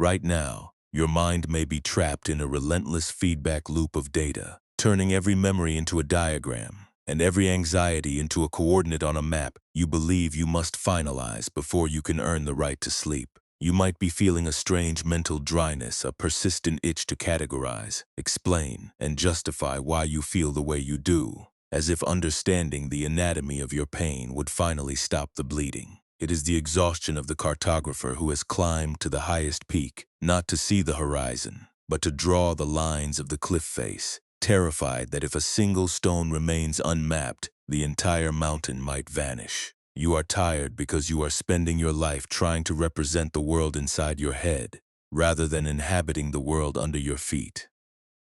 Right now, your mind may be trapped in a relentless feedback loop of data, turning every memory into a diagram and every anxiety into a coordinate on a map you believe you must finalize before you can earn the right to sleep. You might be feeling a strange mental dryness, a persistent itch to categorize, explain, and justify why you feel the way you do, as if understanding the anatomy of your pain would finally stop the bleeding. It is the exhaustion of the cartographer who has climbed to the highest peak, not to see the horizon, but to draw the lines of the cliff face, terrified that if a single stone remains unmapped, the entire mountain might vanish. You are tired because you are spending your life trying to represent the world inside your head, rather than inhabiting the world under your feet.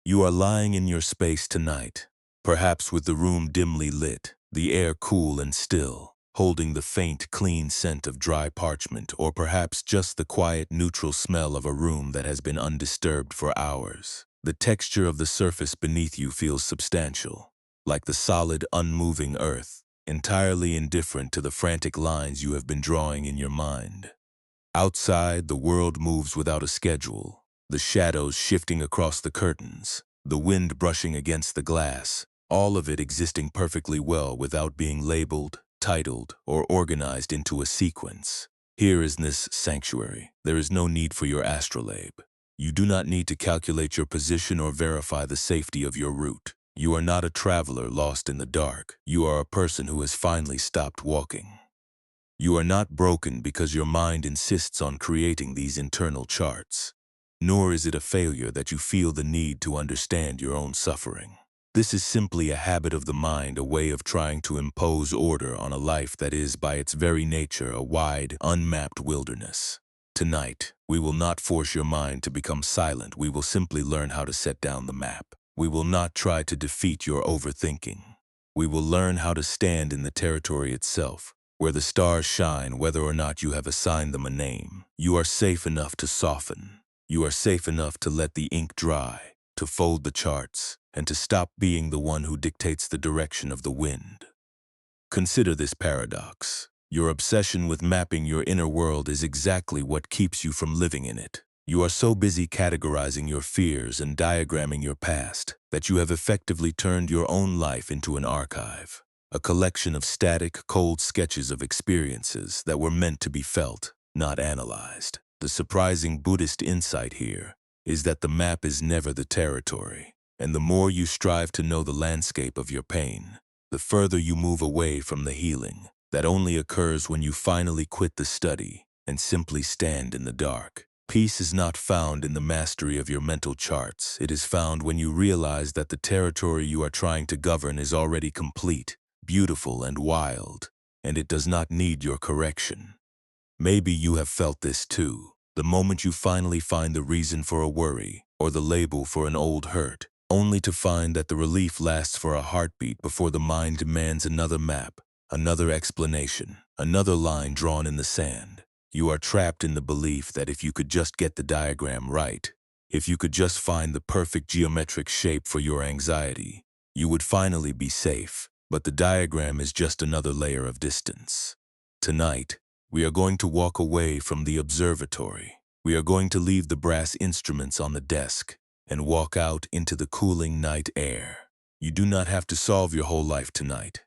You are lying in your space tonight, perhaps with the room dimly lit, the air cool and still, holding the faint, clean scent of dry parchment, or perhaps just the quiet, neutral smell of a room that has been undisturbed for hours. The texture of the surface beneath you feels substantial, like the solid, unmoving earth, entirely indifferent to the frantic lines you have been drawing in your mind. Outside, the world moves without a schedule, the shadows shifting across the curtains, the wind brushing against the glass, all of it existing perfectly well without being labeled, titled, or organized into a sequence. Here is this sanctuary. There is no need for your astrolabe. You do not need to calculate your position or verify the safety of your route. You are not a traveler lost in the dark. You are a person who has finally stopped walking. You are not broken because your mind insists on creating these internal charts. Nor is it a failure that you feel the need to understand your own suffering. This is simply a habit of the mind, a way of trying to impose order on a life that is, by its very nature, a wide, unmapped wilderness. Tonight, we will not force your mind to become silent. We will simply learn how to set down the map. We will not try to defeat your overthinking. We will learn how to stand in the territory itself, where the stars shine whether or not you have assigned them a name. You are safe enough to soften. You are safe enough to let the ink dry, to fold the charts, and to stop being the one who dictates the direction of the wind. Consider this paradox. Your obsession with mapping your inner world is exactly what keeps you from living in it. You are so busy categorizing your fears and diagramming your past that you have effectively turned your own life into an archive, a collection of static, cold sketches of experiences that were meant to be felt, not analyzed. The surprising Buddhist insight here is that the map is never the territory, and the more you strive to know the landscape of your pain, the further you move away from the healing that only occurs when you finally quit the study and simply stand in the dark. Peace is not found in the mastery of your mental charts. It is found when you realize that the territory you are trying to govern is already complete, beautiful, and wild, and it does not need your correction. Maybe you have felt this too. The moment you finally find the reason for a worry or the label for an old hurt, only to find that the relief lasts for a heartbeat before the mind demands another map, another explanation, another line drawn in the sand. You are trapped in the belief that if you could just get the diagram right, if you could just find the perfect geometric shape for your anxiety, you would finally be safe. But the diagram is just another layer of distance. Tonight, we are going to walk away from the observatory. We are going to leave the brass instruments on the desk and walk out into the cooling night air. You do not have to solve your whole life tonight.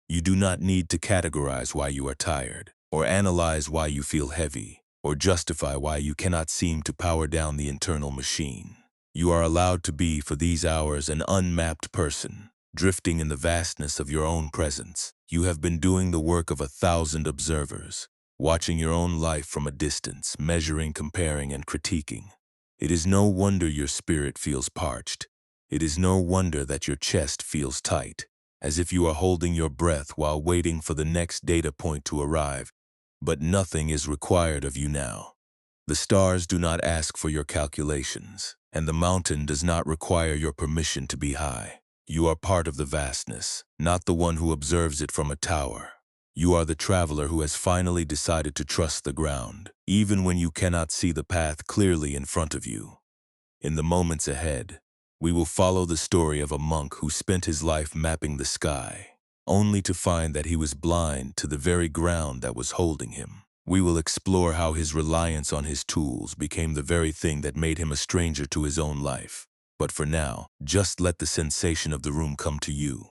You do not need to categorize why you are tired, or analyze why you feel heavy, or justify why you cannot seem to power down the internal machine. You are allowed to be, for these hours, an unmapped person, drifting in the vastness of your own presence. You have been doing the work of 1,000 observers, watching your own life from a distance, measuring, comparing, and critiquing. It is no wonder your spirit feels parched. It is no wonder that your chest feels tight, as if you are holding your breath while waiting for the next data point to arrive. But nothing is required of you now. The stars do not ask for your calculations, and the mountain does not require your permission to be high. You are part of the vastness, not the one who observes it from a tower. You are the traveler who has finally decided to trust the ground, even when you cannot see the path clearly in front of you. In the moments ahead, we will follow the story of a monk who spent his life mapping the sky, only to find that he was blind to the very ground that was holding him. We will explore how his reliance on his tools became the very thing that made him a stranger to his own life. But for now, just let the sensation of the room come to you.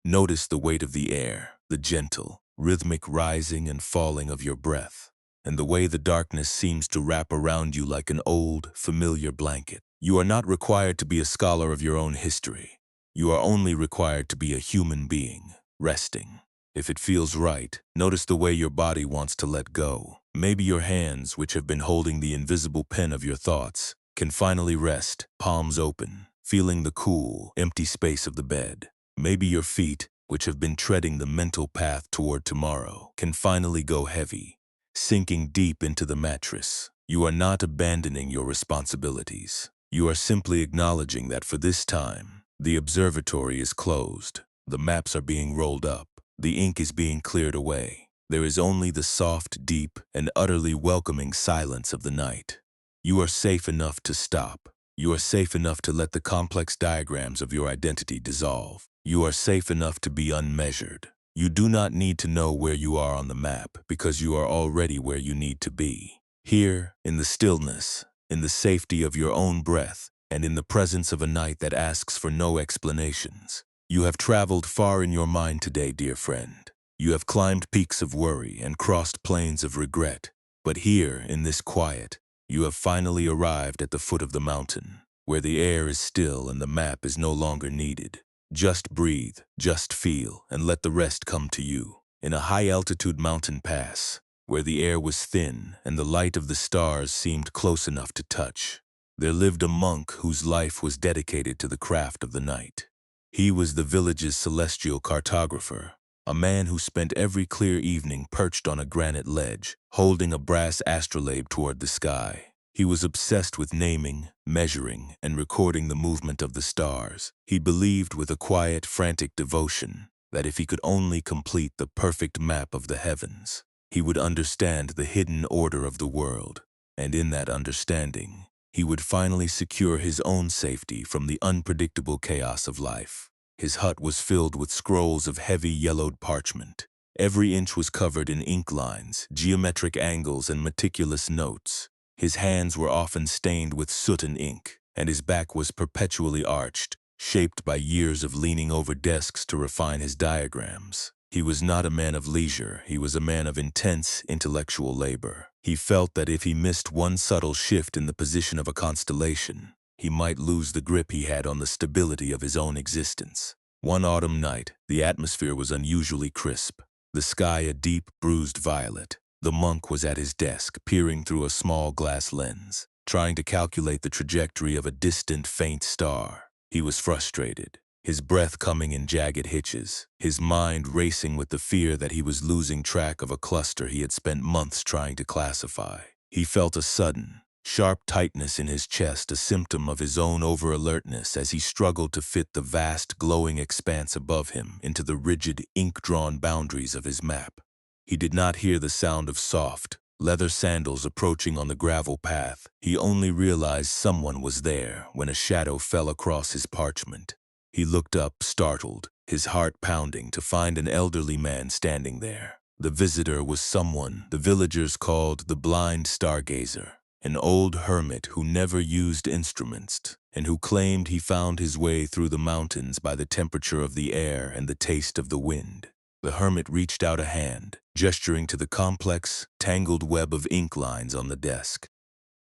Notice the weight of the air, the gentle, rhythmic rising and falling of your breath, and the way the darkness seems to wrap around you like an old, familiar blanket. You are not required to be a scholar of your own history. You are only required to be a human being, resting. If it feels right, notice the way your body wants to let go. Maybe your hands, which have been holding the invisible pen of your thoughts, can finally rest, palms open, feeling the cool, empty space of the bed. Maybe your feet, which have been treading the mental path toward tomorrow, can finally go heavy, sinking deep into the mattress. You are not abandoning your responsibilities. You are simply acknowledging that for this time, the observatory is closed. The maps are being rolled up. The ink is being cleared away. There is only the soft, deep, and utterly welcoming silence of the night. You are safe enough to stop. You are safe enough to let the complex diagrams of your identity dissolve. You are safe enough to be unmeasured. You do not need to know where you are on the map because you are already where you need to be. Here, in the stillness, in the safety of your own breath, and in the presence of a night that asks for no explanations. You have traveled far in your mind today, dear friend. You have climbed peaks of worry and crossed plains of regret. But here, in this quiet, you have finally arrived at the foot of the mountain, where the air is still and the map is no longer needed. Just breathe, just feel, and let the rest come to you. In a high-altitude mountain pass, where the air was thin and the light of the stars seemed close enough to touch, there lived a monk whose life was dedicated to the craft of the night. He was the village's celestial cartographer, a man who spent every clear evening perched on a granite ledge, holding a brass astrolabe toward the sky. He was obsessed with naming, measuring, and recording the movement of the stars. He believed with a quiet, frantic devotion that if he could only complete the perfect map of the heavens, he would understand the hidden order of the world, and in that understanding, he would finally secure his own safety from the unpredictable chaos of life. His hut was filled with scrolls of heavy yellowed parchment. Every inch was covered in ink lines, geometric angles, and meticulous notes. His hands were often stained with soot and ink, and his back was perpetually arched, shaped by years of leaning over desks to refine his diagrams. He was not a man of leisure, he was a man of intense intellectual labor. He felt that if he missed one subtle shift in the position of a constellation, he might lose the grip he had on the stability of his own existence. One autumn night, the atmosphere was unusually crisp, the sky a deep, bruised violet. The monk was at his desk, peering through a small glass lens, trying to calculate the trajectory of a distant, faint star. He was frustrated, his breath coming in jagged hitches, his mind racing with the fear that he was losing track of a cluster he had spent months trying to classify. He felt a sudden, sharp tightness in his chest, a symptom of his own over-alertness as he struggled to fit the vast, glowing expanse above him into the rigid, ink-drawn boundaries of his map. He did not hear the sound of soft, leather sandals approaching on the gravel path. He only realized someone was there when a shadow fell across his parchment. He looked up, startled, his heart pounding, to find an elderly man standing there. The visitor was someone the villagers called the blind stargazer, an old hermit who never used instruments and who claimed he found his way through the mountains by the temperature of the air and the taste of the wind. The hermit reached out a hand, gesturing to the complex, tangled web of ink lines on the desk.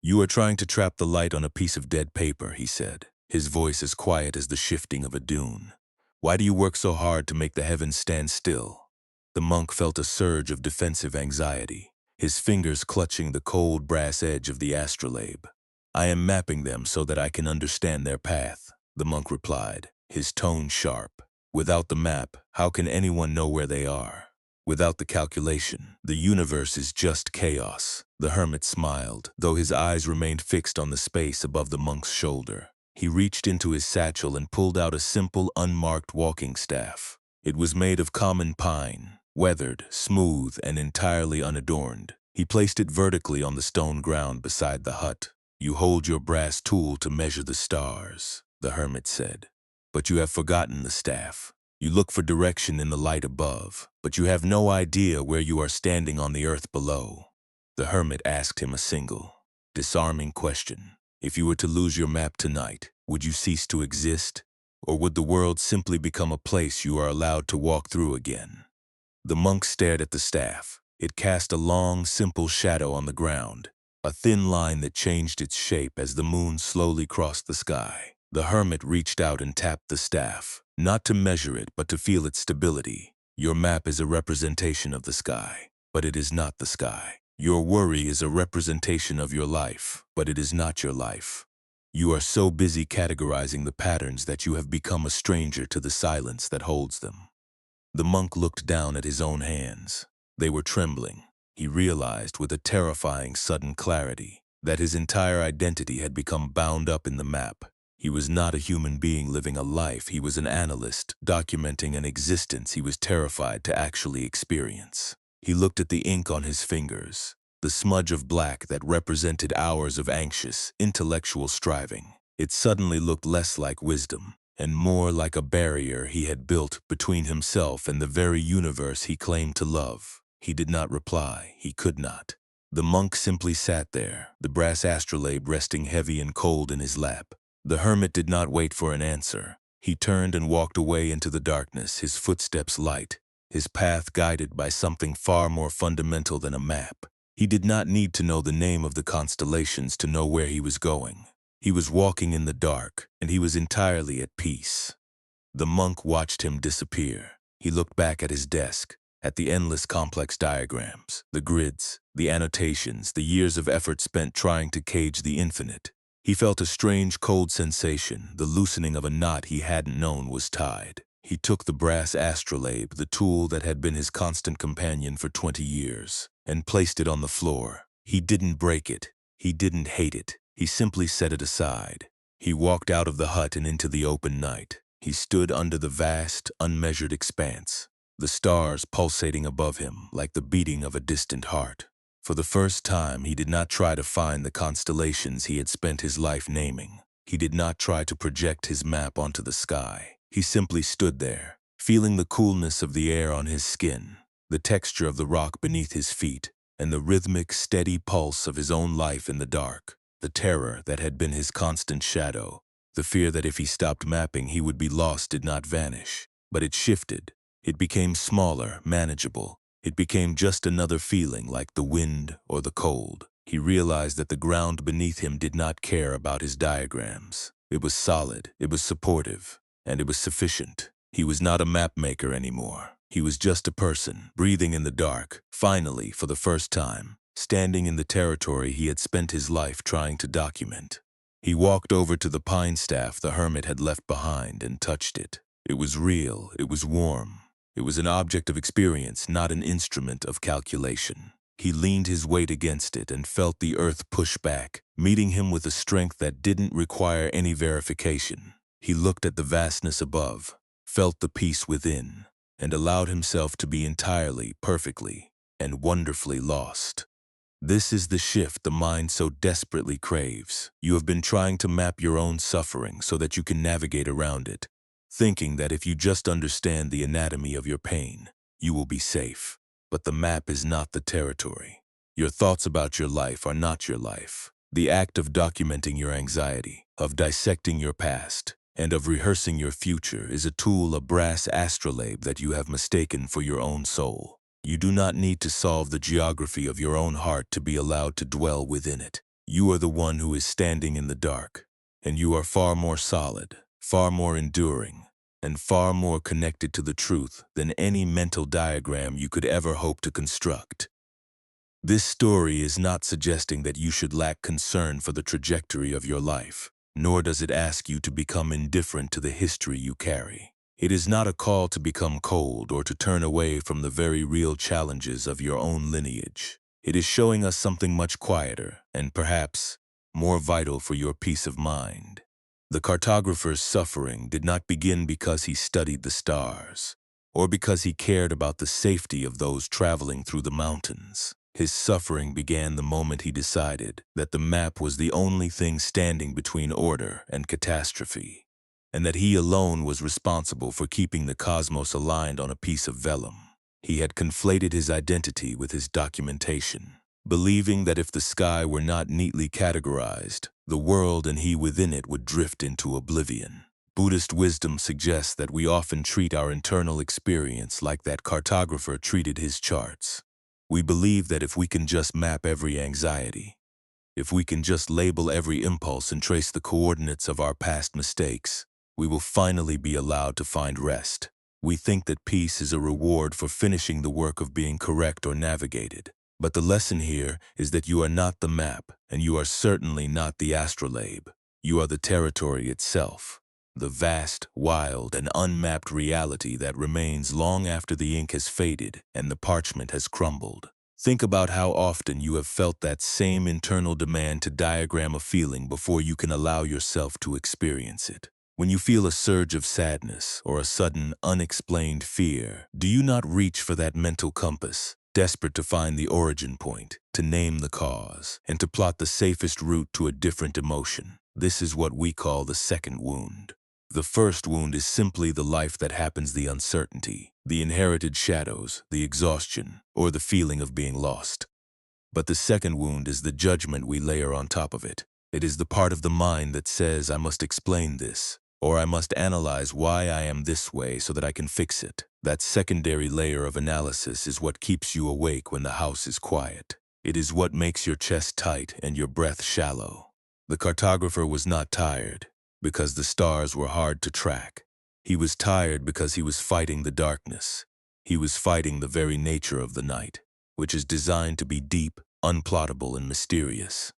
"You are trying to trap the light on a piece of dead paper," he said, his voice as quiet as the shifting of a dune. "Why do you work so hard to make the heavens stand still?" The monk felt a surge of defensive anxiety, his fingers clutching the cold brass edge of the astrolabe. "I am mapping them so that I can understand their path," the monk replied, his tone sharp. "Without the map, how can anyone know where they are? Without the calculation, the universe is just chaos." The hermit smiled, though his eyes remained fixed on the space above the monk's shoulder. He reached into his satchel and pulled out a simple, unmarked walking staff. It was made of common pine, weathered, smooth, and entirely unadorned. He placed it vertically on the stone ground beside the hut. "You hold your brass tool to measure the stars," the hermit said. "But you have forgotten the staff. You look for direction in the light above, but you have no idea where you are standing on the earth below. The hermit asked him a single, disarming question. If you were to lose your map tonight, would you cease to exist? Or would the world simply become a place you are allowed to walk through again? The monk stared at the staff. It cast a long, simple shadow on the ground, a thin line that changed its shape as the moon slowly crossed the sky. The hermit reached out and tapped the staff, not to measure it but to feel its stability. Your map is a representation of the sky, but it is not the sky. Your worry is a representation of your life, but it is not your life. You are so busy categorizing the patterns that you have become a stranger to the silence that holds them. The monk looked down at his own hands. They were trembling. He realized with a terrifying sudden clarity that his entire identity had become bound up in the map. He was not a human being living a life. He was an analyst, documenting an existence he was terrified to actually experience. He looked at the ink on his fingers, the smudge of black that represented hours of anxious, intellectual striving. It suddenly looked less like wisdom and more like a barrier he had built between himself and the very universe he claimed to love. He did not reply. He could not. The monk simply sat there, the brass astrolabe resting heavy and cold in his lap. The hermit did not wait for an answer. He turned and walked away into the darkness, his footsteps light, his path guided by something far more fundamental than a map. He did not need to know the name of the constellations to know where he was going. He was walking in the dark, and he was entirely at peace. The monk watched him disappear. He looked back at his desk, at the endless complex diagrams, the grids, the annotations, the years of effort spent trying to cage the infinite. He felt a strange cold sensation, the loosening of a knot he hadn't known was tied. He took the brass astrolabe, the tool that had been his constant companion for 20 years, and placed it on the floor. He didn't break it. He didn't hate it. He simply set it aside. He walked out of the hut and into the open night. He stood under the vast, unmeasured expanse, the stars pulsating above him like the beating of a distant heart. For the first time, he did not try to find the constellations he had spent his life naming. He did not try to project his map onto the sky. He simply stood there, feeling the coolness of the air on his skin, the texture of the rock beneath his feet, and the rhythmic, steady pulse of his own life in the dark. The terror that had been his constant shadow, the fear that if he stopped mapping he would be lost did not vanish, but it shifted. It became smaller, manageable. It became just another feeling like the wind or the cold. He realized that the ground beneath him did not care about his diagrams. It was solid, it was supportive, and it was sufficient. He was not a map maker anymore. He was just a person, breathing in the dark, finally, for the first time, standing in the territory he had spent his life trying to document. He walked over to the pine staff the hermit had left behind and touched it. It was real, it was warm. It was an object of experience, not an instrument of calculation. He leaned his weight against it and felt the earth push back, meeting him with a strength that didn't require any verification. He looked at the vastness above, felt the peace within, and allowed himself to be entirely, perfectly, and wonderfully lost. This is the shift the mind so desperately craves. You have been trying to map your own suffering so that you can navigate around it, thinking that if you just understand the anatomy of your pain, you will be safe. But the map is not the territory. Your thoughts about your life are not your life. The act of documenting your anxiety, of dissecting your past, and of rehearsing your future is a tool, a brass astrolabe that you have mistaken for your own soul. You do not need to solve the geography of your own heart to be allowed to dwell within it. You are the one who is standing in the dark, and you are far more solid, far more enduring, and far more connected to the truth than any mental diagram you could ever hope to construct. This story is not suggesting that you should lack concern for the trajectory of your life, nor does it ask you to become indifferent to the history you carry. It is not a call to become cold or to turn away from the very real challenges of your own lineage. It is showing us something much quieter and perhaps more vital for your peace of mind. The cartographer's suffering did not begin because he studied the stars or because he cared about the safety of those traveling through the mountains. His suffering began the moment he decided that the map was the only thing standing between order and catastrophe, and that he alone was responsible for keeping the cosmos aligned on a piece of vellum. He had conflated his identity with his documentation. believing that if the sky were not neatly categorized, the world and he within it would drift into oblivion. Buddhist wisdom suggests that we often treat our internal experience like that cartographer treated his charts. We believe that if we can just map every anxiety, if we can just label every impulse and trace the coordinates of our past mistakes, we will finally be allowed to find rest. We think that peace is a reward for finishing the work of being correct or navigated. But the lesson here is that you are not the map, and you are certainly not the astrolabe. You are the territory itself, the vast, wild, and unmapped reality that remains long after the ink has faded and the parchment has crumbled. Think about how often you have felt that same internal demand to diagram a feeling before you can allow yourself to experience it. When you feel a surge of sadness or a sudden, unexplained fear, do you not reach for that mental compass, desperate to find the origin point, to name the cause, and to plot the safest route to a different emotion? This is what we call the second wound. The first wound is simply the life that happens, the uncertainty, the inherited shadows, the exhaustion, or the feeling of being lost. But the second wound is the judgment we layer on top of it. It is the part of the mind that says, I must explain this, or I must analyze why I am this way so that I can fix it. That secondary layer of analysis is what keeps you awake when the house is quiet. It is what makes your chest tight and your breath shallow. The cartographer was not tired because the stars were hard to track. He was tired because he was fighting the darkness. He was fighting the very nature of the night, which is designed to be deep, unplottable, and mysterious.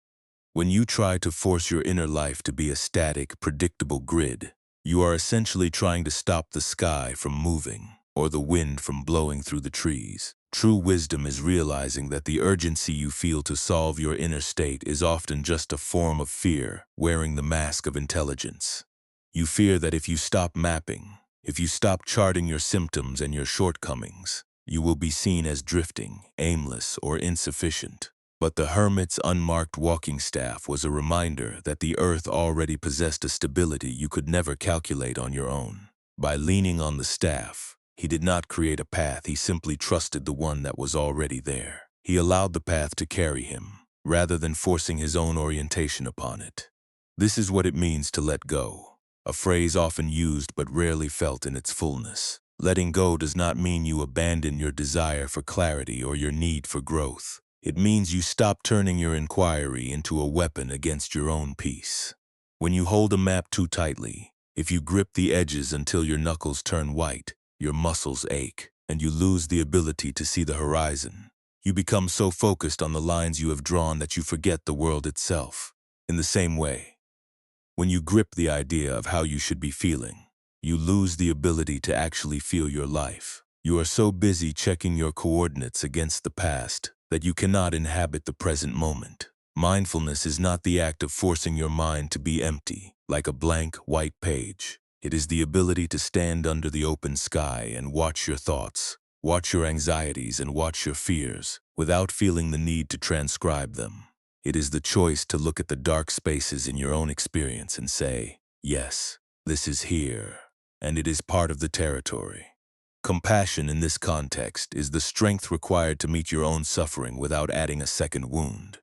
When you try to force your inner life to be a static, predictable grid, you are essentially trying to stop the sky from moving or the wind from blowing through the trees. True wisdom is realizing that the urgency you feel to solve your inner state is often just a form of fear wearing the mask of intelligence. You fear that if you stop mapping, if you stop charting your symptoms and your shortcomings, you will be seen as drifting, aimless, or insufficient. But the hermit's unmarked walking staff was a reminder that the earth already possessed a stability you could never calculate on your own. By leaning on the staff, he did not create a path, he simply trusted the one that was already there. He allowed the path to carry him, rather than forcing his own orientation upon it. This is what it means to let go, a phrase often used but rarely felt in its fullness. Letting go does not mean you abandon your desire for clarity or your need for growth. It means you stop turning your inquiry into a weapon against your own peace. When you hold a map too tightly, if you grip the edges until your knuckles turn white, your muscles ache, and you lose the ability to see the horizon, you become so focused on the lines you have drawn that you forget the world itself. In the same way, when you grip the idea of how you should be feeling, you lose the ability to actually feel your life. You are so busy checking your coordinates against the past that you cannot inhabit the present moment. Mindfulness is not the act of forcing your mind to be empty, like a blank, white page. It is the ability to stand under the open sky and watch your thoughts, watch your anxieties, and watch your fears, without feeling the need to transcribe them. It is the choice to look at the dark spaces in your own experience and say, yes, this is here, and it is part of the territory. Compassion in this context is the strength required to meet your own suffering without adding a second wound.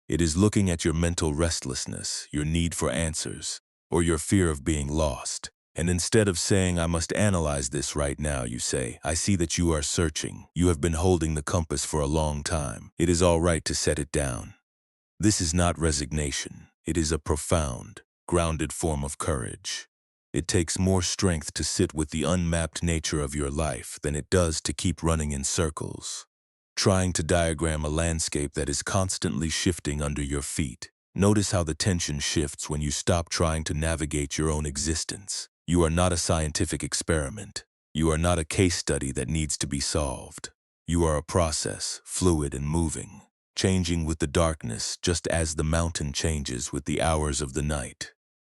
It is looking at your mental restlessness, your need for answers, or your fear of being lost. And instead of saying, I must analyze this right now, you say, I see that you are searching. You have been holding the compass for a long time. It is all right to set it down. This is not resignation. It is a profound, grounded form of courage. It takes more strength to sit with the unmapped nature of your life than it does to keep running in circles, trying to diagram a landscape that is constantly shifting under your feet. Notice how the tension shifts when you stop trying to navigate your own existence. You are not a scientific experiment. You are not a case study that needs to be solved. You are a process, fluid and moving, changing with the darkness just as the mountain changes with the hours of the night.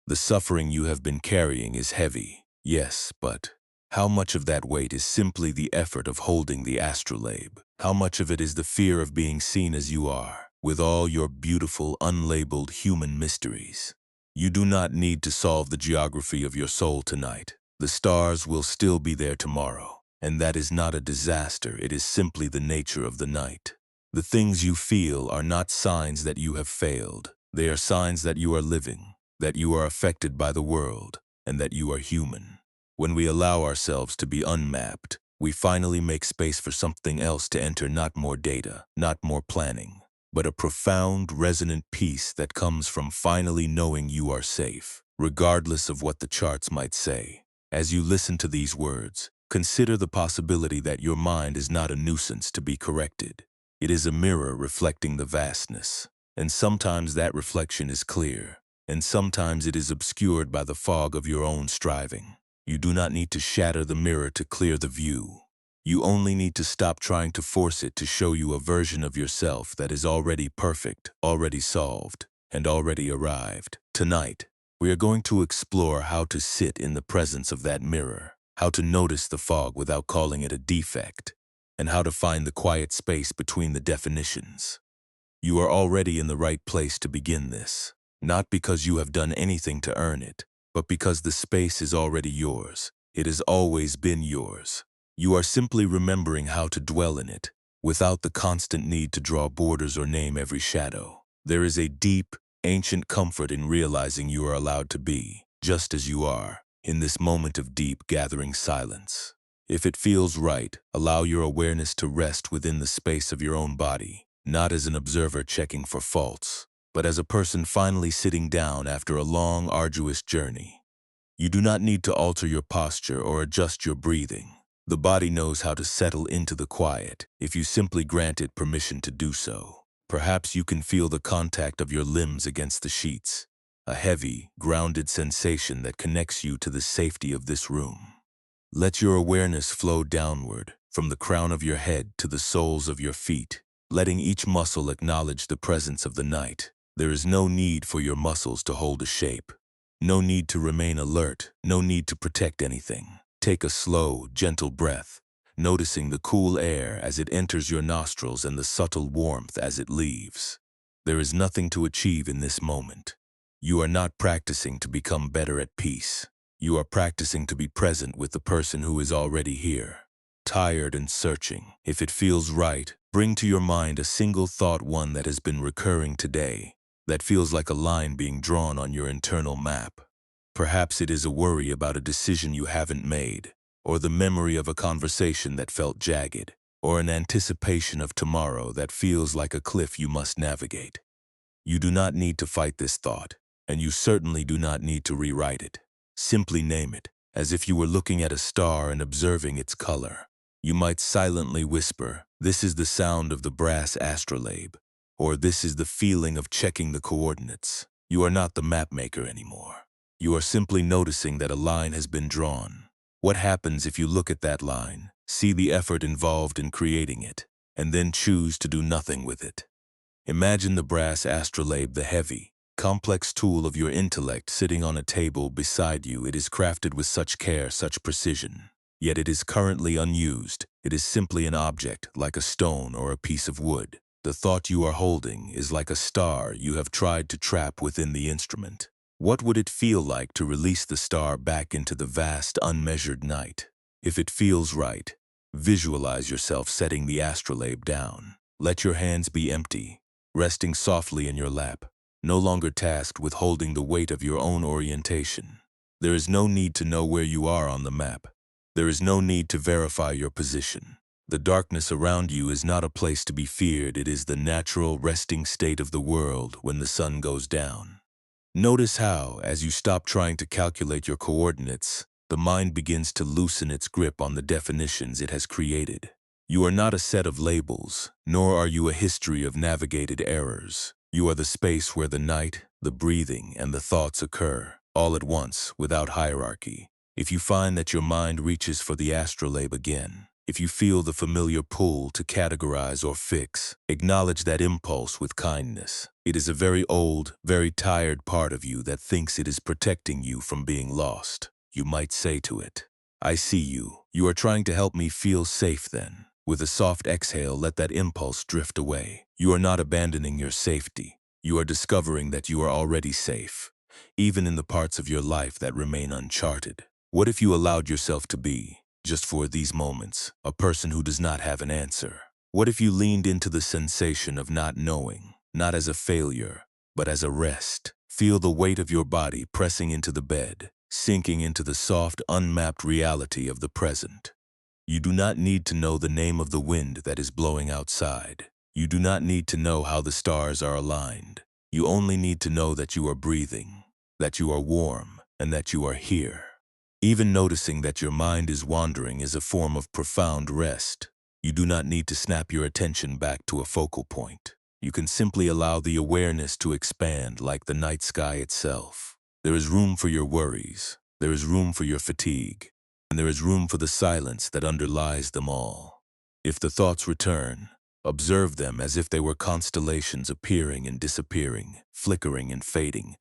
The suffering you have been carrying is heavy, yes, but how much of that weight is simply the effort of holding the astrolabe? How much of it is the fear of being seen as you are, with all your beautiful, unlabeled human mysteries? You do not need to solve the geography of your soul tonight. The stars will still be there tomorrow, and that is not a disaster, it is simply the nature of the night. The things you feel are not signs that you have failed. They are signs that you are living, that you are affected by the world, and that you are human. When we allow ourselves to be unmapped, we finally make space for something else to enter, not more data, not more planning, but a profound, resonant peace that comes from finally knowing you are safe, regardless of what the charts might say. As you listen to these words, consider the possibility that your mind is not a nuisance to be corrected. It is a mirror reflecting the vastness, and sometimes that reflection is clear, and sometimes it is obscured by the fog of your own striving. You do not need to shatter the mirror to clear the view. You only need to stop trying to force it to show you a version of yourself that is already perfect, already solved, and already arrived. Tonight, we are going to explore how to sit in the presence of that mirror, how to notice the fog without calling it a defect, and how to find the quiet space between the definitions. You are already in the right place to begin this, not because you have done anything to earn it, but because the space is already yours. It has always been yours. You are simply remembering how to dwell in it, without the constant need to draw borders or name every shadow. There is a deep, ancient comfort in realizing you are allowed to be, just as you are, in this moment of deep, gathering silence. If it feels right, allow your awareness to rest within the space of your own body, not as an observer checking for faults, but as a person finally sitting down after a long, arduous journey. You do not need to alter your posture or adjust your breathing. The body knows how to settle into the quiet if you simply grant it permission to do so. Perhaps you can feel the contact of your limbs against the sheets, a heavy, grounded sensation that connects you to the safety of this room. Let your awareness flow downward, from the crown of your head to the soles of your feet, letting each muscle acknowledge the presence of the night. There is no need for your muscles to hold a shape. No need to remain alert, no need to protect anything. Take a slow, gentle breath, noticing the cool air as it enters your nostrils and the subtle warmth as it leaves. There is nothing to achieve in this moment. You are not practicing to become better at peace. You are practicing to be present with the person who is already here. Tired and searching, if it feels right, bring to your mind a single thought, one that has been recurring today, that feels like a line being drawn on your internal map. Perhaps it is a worry about a decision you haven't made, or the memory of a conversation that felt jagged, or an anticipation of tomorrow that feels like a cliff you must navigate. You do not need to fight this thought, and you certainly do not need to rewrite it. Simply name it, as if you were looking at a star and observing its color. You might silently whisper, "This is the sound of the brass astrolabe," or "This is the feeling of checking the coordinates." You are not the map maker anymore. You are simply noticing that a line has been drawn. What happens if you look at that line, see the effort involved in creating it, and then choose to do nothing with it? Imagine the brass astrolabe, the heavy, complex tool of your intellect, sitting on a table beside you. It is crafted with such care, such precision. Yet it is currently unused. It is simply an object, like a stone or a piece of wood. The thought you are holding is like a star you have tried to trap within the instrument. What would it feel like to release the star back into the vast, unmeasured night? If it feels right, visualize yourself setting the astrolabe down. Let your hands be empty, resting softly in your lap, no longer tasked with holding the weight of your own orientation. There is no need to know where you are on the map. There is no need to verify your position. The darkness around you is not a place to be feared. It is the natural resting state of the world when the sun goes down. Notice how, as you stop trying to calculate your coordinates, the mind begins to loosen its grip on the definitions it has created. You are not a set of labels, nor are you a history of navigated errors. You are the space where the night, the breathing, and the thoughts occur, all at once, without hierarchy. If you find that your mind reaches for the astrolabe again, if you feel the familiar pull to categorize or fix, acknowledge that impulse with kindness. It is a very old, very tired part of you that thinks it is protecting you from being lost. You might say to it, "I see you. You are trying to help me feel safe then." With a soft exhale, let that impulse drift away. You are not abandoning your safety. You are discovering that you are already safe, even in the parts of your life that remain uncharted. What if you allowed yourself to be, just for these moments, a person who does not have an answer? What if you leaned into the sensation of not knowing, not as a failure, but as a rest? Feel the weight of your body pressing into the bed, sinking into the soft, unmapped reality of the present. You do not need to know the name of the wind that is blowing outside. You do not need to know how the stars are aligned. You only need to know that you are breathing, that you are warm, and that you are here. Even noticing that your mind is wandering is a form of profound rest. You do not need to snap your attention back to a focal point. You can simply allow the awareness to expand like the night sky itself. There is room for your worries. There is room for your fatigue. And there is room for the silence that underlies them all. If the thoughts return, observe them as if they were constellations appearing and disappearing, flickering and fading,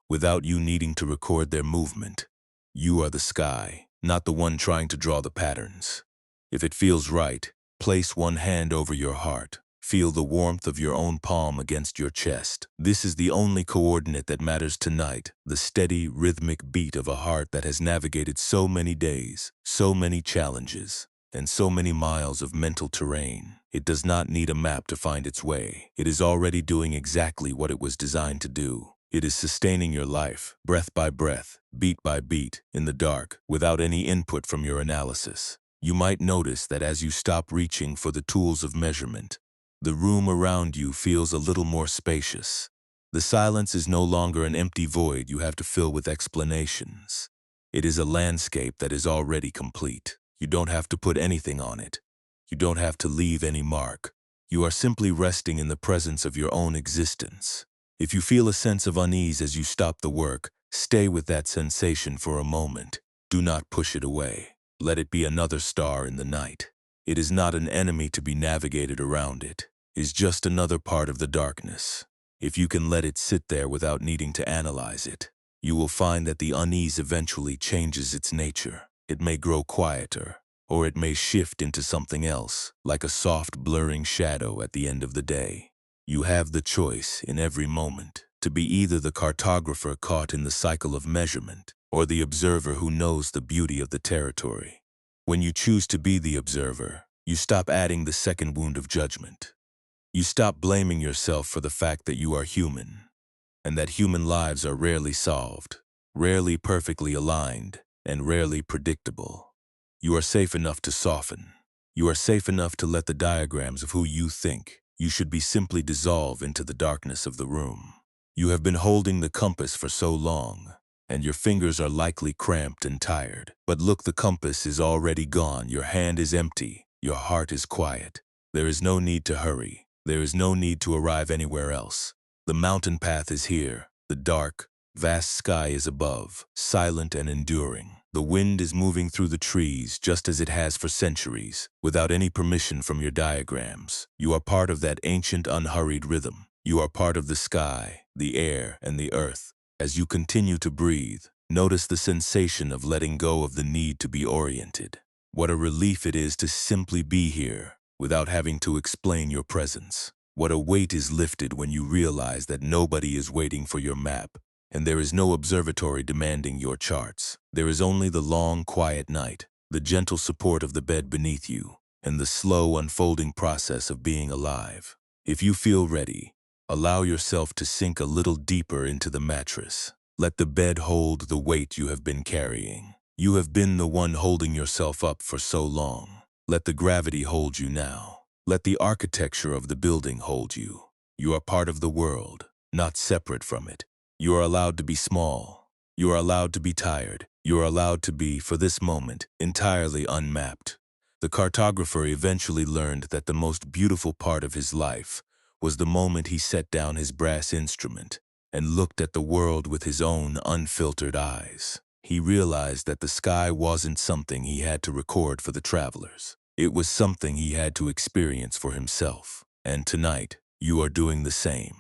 without you needing to record their movement. You are the sky, not the one trying to draw the patterns. If it feels right, place one hand over your heart. Feel the warmth of your own palm against your chest. This is the only coordinate that matters tonight, the steady, rhythmic beat of a heart that has navigated so many days, so many challenges, and so many miles of mental terrain. It does not need a map to find its way. It is already doing exactly what it was designed to do. It is sustaining your life, breath by breath, beat by beat, in the dark, without any input from your analysis. You might notice that as you stop reaching for the tools of measurement, the room around you feels a little more spacious. The silence is no longer an empty void you have to fill with explanations. It is a landscape that is already complete. You don't have to put anything on it. You don't have to leave any mark. You are simply resting in the presence of your own existence. If you feel a sense of unease as you stop the work, stay with that sensation for a moment. Do not push it away. Let it be another star in the night. It is not an enemy to be navigated around it. It is just another part of the darkness. If you can let it sit there without needing to analyze it, you will find that the unease eventually changes its nature. It may grow quieter, or it may shift into something else, like a soft, blurring shadow at the end of the day. You have the choice in every moment to be either the cartographer caught in the cycle of measurement or the observer who knows the beauty of the territory. When you choose to be the observer, you stop adding the second wound of judgment. You stop blaming yourself for the fact that you are human, and that human lives are rarely solved, rarely perfectly aligned, and rarely predictable. You are safe enough to soften. You are safe enough to let the diagrams of who you think you should be simply dissolve into the darkness of the room. You have been holding the compass for so long, and your fingers are likely cramped and tired. But look, the compass is already gone. Your hand is empty. Your heart is quiet. There is no need to hurry. There is no need to arrive anywhere else. The mountain path is here. The dark, vast sky is above, silent and enduring. The wind is moving through the trees just as it has for centuries, without any permission from your diagrams. You are part of that ancient, unhurried rhythm. You are part of the sky, the air, and the earth. As you continue to breathe, notice the sensation of letting go of the need to be oriented. What a relief it is to simply be here, without having to explain your presence. What a weight is lifted when you realize that nobody is waiting for your map, and there is no observatory demanding your charts. There is only the long, quiet night, the gentle support of the bed beneath you, and the slow unfolding process of being alive. If you feel ready, allow yourself to sink a little deeper into the mattress. Let the bed hold the weight you have been carrying. You have been the one holding yourself up for so long. Let the gravity hold you now. Let the architecture of the building hold you. You are part of the world, not separate from it. You are allowed to be small. You are allowed to be tired. You are allowed to be, for this moment, entirely unmapped. The cartographer eventually learned that the most beautiful part of his life was the moment he set down his brass instrument and looked at the world with his own unfiltered eyes. He realized that the sky wasn't something he had to record for the travelers. It was something he had to experience for himself. And tonight, you are doing the same.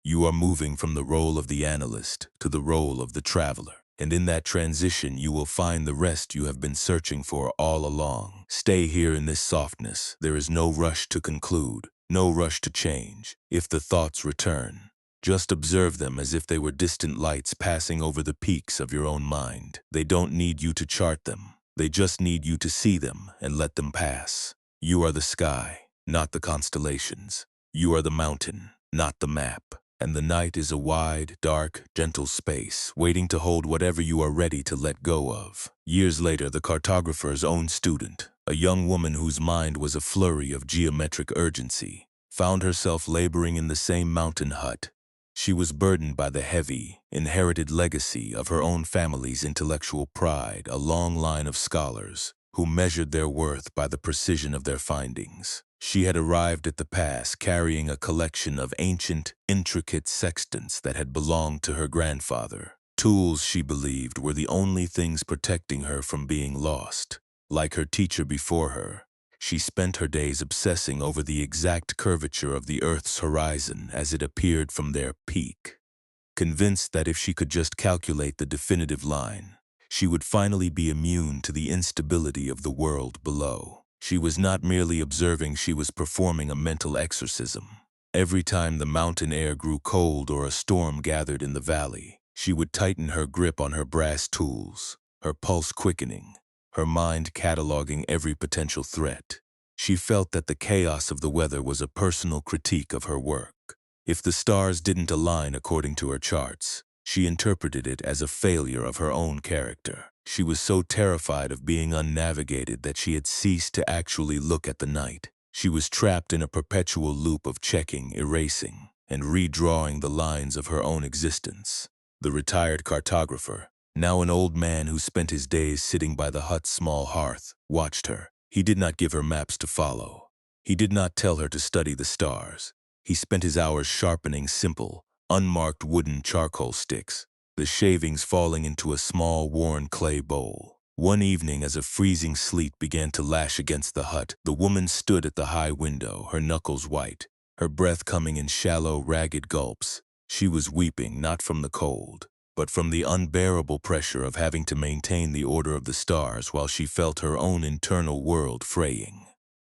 You are moving from the role of the analyst to the role of the traveler. And in that transition, you will find the rest you have been searching for all along. Stay here in this softness. There is no rush to conclude, no rush to change. If the thoughts return, just observe them as if they were distant lights passing over the peaks of your own mind. They don't need you to chart them. They just need you to see them and let them pass. You are the sky. not the constellations. You are the mountain, not the map. And the night is a wide, dark, gentle space, waiting to hold whatever you are ready to let go of. Years later, the cartographer's own student, a young woman whose mind was a flurry of geometric urgency, found herself laboring in the same mountain hut. She was burdened by the heavy, inherited legacy of her own family's intellectual pride, a long line of scholars who measured their worth by the precision of their findings. She had arrived at the pass carrying a collection of ancient, intricate sextants that had belonged to her grandfather. Tools, she believed, were the only things protecting her from being lost. Like her teacher before her, she spent her days obsessing over the exact curvature of the Earth's horizon as it appeared from their peak, convinced that if she could just calculate the definitive line, she would finally be immune to the instability of the world below. She was not merely observing, she was performing a mental exorcism. Every time the mountain air grew cold or a storm gathered in the valley, she would tighten her grip on her brass tools, her pulse quickening, her mind cataloging every potential threat. She felt that the chaos of the weather was a personal critique of her work. If the stars didn't align according to her charts, she interpreted it as a failure of her own character. She was so terrified of being unnavigated that she had ceased to actually look at the night. She was trapped in a perpetual loop of checking, erasing, and redrawing the lines of her own existence. The retired cartographer, now an old man who spent his days sitting by the hut's small hearth, watched her. He did not give her maps to follow. He did not tell her to study the stars. He spent his hours sharpening simple, unmarked wooden charcoal sticks, the shavings falling into a small, worn clay bowl. One evening, as a freezing sleet began to lash against the hut, the woman stood at the high window, her knuckles white, her breath coming in shallow, ragged gulps. She was weeping not from the cold, but from the unbearable pressure of having to maintain the order of the stars while she felt her own internal world fraying.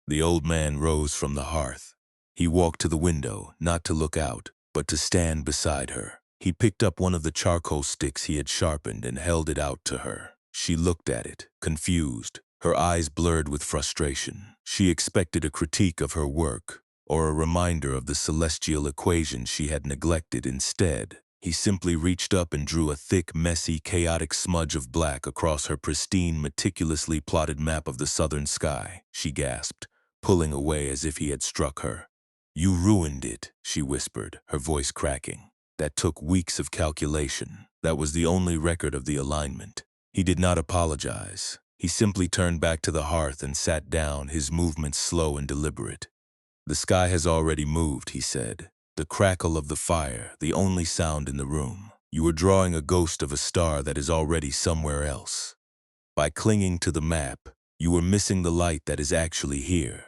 The old man rose from the hearth. He walked to the window, not to look out, but to stand beside her. He picked up one of the charcoal sticks he had sharpened and held it out to her. She looked at it, confused, her eyes blurred with frustration. She expected a critique of her work, or a reminder of the celestial equation she had neglected. Instead, he simply reached up and drew a thick, messy, chaotic smudge of black across her pristine, meticulously plotted map of the southern sky. She gasped, pulling away as if he had struck her. "You ruined it," she whispered, her voice cracking. "That took weeks of calculation. That was the only record of the alignment." He did not apologize. He simply turned back to the hearth and sat down, his movements slow and deliberate. "The sky has already moved," he said. "The crackle of the fire, the only sound in the room. You are drawing a ghost of a star that is already somewhere else. By clinging to the map, you are missing the light that is actually here."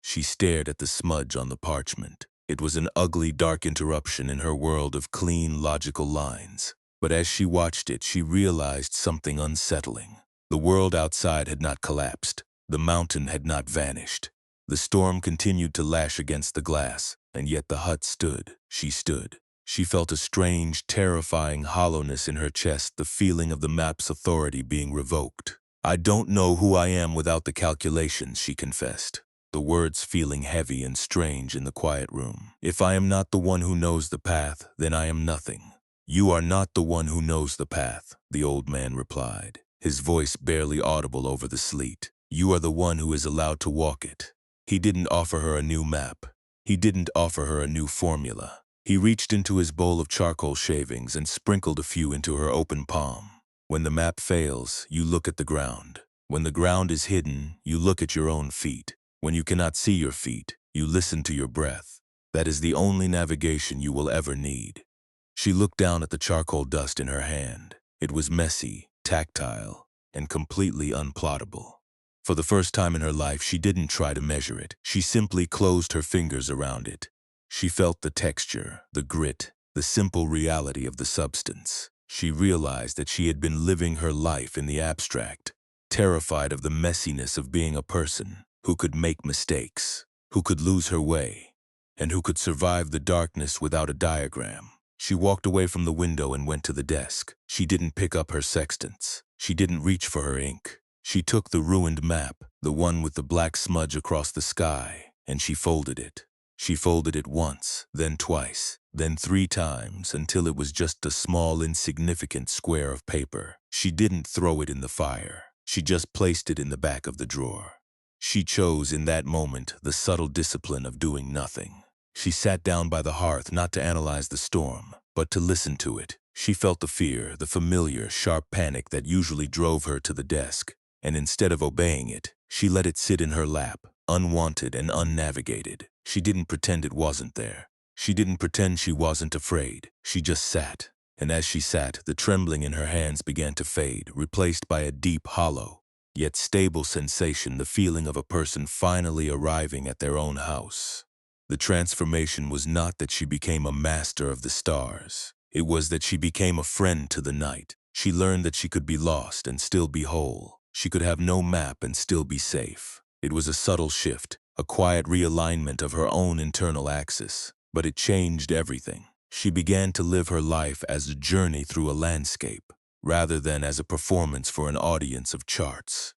She stared at the smudge on the parchment. It was an ugly, dark interruption in her world of clean, logical lines. But as she watched it, she realized something unsettling. The world outside had not collapsed. The mountain had not vanished. The storm continued to lash against the glass, and yet the hut stood. She stood. She felt a strange, terrifying hollowness in her chest, the feeling of the map's authority being revoked. "I don't know who I am without the calculations," she confessed, the words feeling heavy and strange in the quiet room. "If I am not the one who knows the path, then I am nothing." "You are not the one who knows the path," the old man replied, his voice barely audible over the sleet. "You are the one who is allowed to walk it." He didn't offer her a new map. He didn't offer her a new formula. He reached into his bowl of charcoal shavings and sprinkled a few into her open palm. "When the map fails, you look at the ground. When the ground is hidden, you look at your own feet. When you cannot see your feet, you listen to your breath. That is the only navigation you will ever need." She looked down at the charcoal dust in her hand. It was messy, tactile, and completely unplottable. For the first time in her life, she didn't try to measure it. She simply closed her fingers around it. She felt the texture, the grit, the simple reality of the substance. She realized that she had been living her life in the abstract, terrified of the messiness of being a person who could make mistakes, who could lose her way, and who could survive the darkness without a diagram. She walked away from the window and went to the desk. She didn't pick up her sextants. She didn't reach for her ink. She took the ruined map, the one with the black smudge across the sky, and she folded it. She folded it once, then twice, then 3 times, until it was just a small, insignificant square of paper. She didn't throw it in the fire. She just placed it in the back of the drawer. She chose in that moment the subtle discipline of doing nothing. She sat down by the hearth not to analyze the storm, but to listen to it. She felt the fear, the familiar, sharp panic that usually drove her to the desk, and instead of obeying it, she let it sit in her lap, unwanted and unnavigated. She didn't pretend it wasn't there. She didn't pretend she wasn't afraid. She just sat. And as she sat, the trembling in her hands began to fade, replaced by a deep, hollow, yet stable sensation, the feeling of a person finally arriving at their own house. The transformation was not that she became a master of the stars. It was that she became a friend to the night. She learned that she could be lost and still be whole. She could have no map and still be safe. It was a subtle shift, a quiet realignment of her own internal axis, but it changed everything. She began to live her life as a journey through a landscape, rather than as a performance for an audience of charts.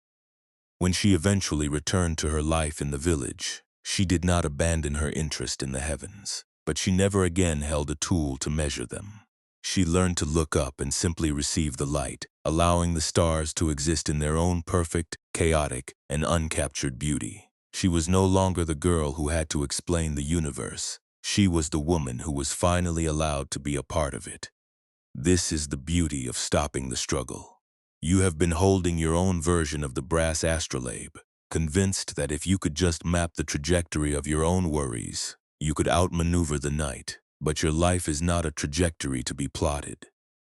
When she eventually returned to her life in the village, she did not abandon her interest in the heavens, but she never again held a tool to measure them. She learned to look up and simply receive the light, allowing the stars to exist in their own perfect, chaotic, and uncaptured beauty. She was no longer the girl who had to explain the universe. She was the woman who was finally allowed to be a part of it. This is the beauty of stopping the struggle. You have been holding your own version of the brass astrolabe, convinced that if you could just map the trajectory of your own worries, you could outmaneuver the night. But your life is not a trajectory to be plotted.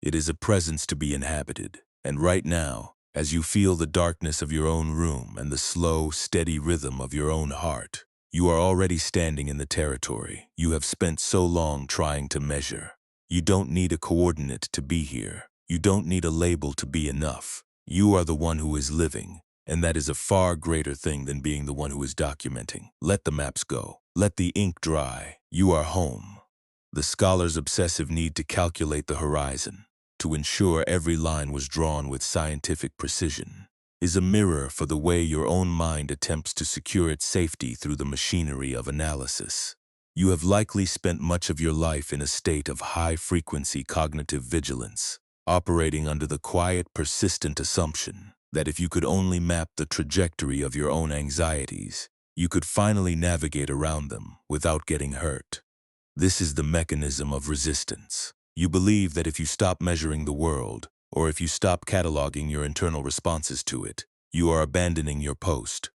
It is a presence to be inhabited. And right now, as you feel the darkness of your own room and the slow, steady rhythm of your own heart, you are already standing in the territory you have spent so long trying to measure. You don't need a coordinate to be here. You don't need a label to be enough. You are the one who is living, and that is a far greater thing than being the one who is documenting. Let the maps go. Let the ink dry. You are home. The scholar's obsessive need to calculate the horizon, to ensure every line was drawn with scientific precision, is a mirror for the way your own mind attempts to secure its safety through the machinery of analysis. You have likely spent much of your life in a state of high-frequency cognitive vigilance, operating under the quiet, persistent assumption that if you could only map the trajectory of your own anxieties, you could finally navigate around them without getting hurt. This is the mechanism of resistance. You believe that if you stop measuring the world, or if you stop cataloging your internal responses to it, you are abandoning your post.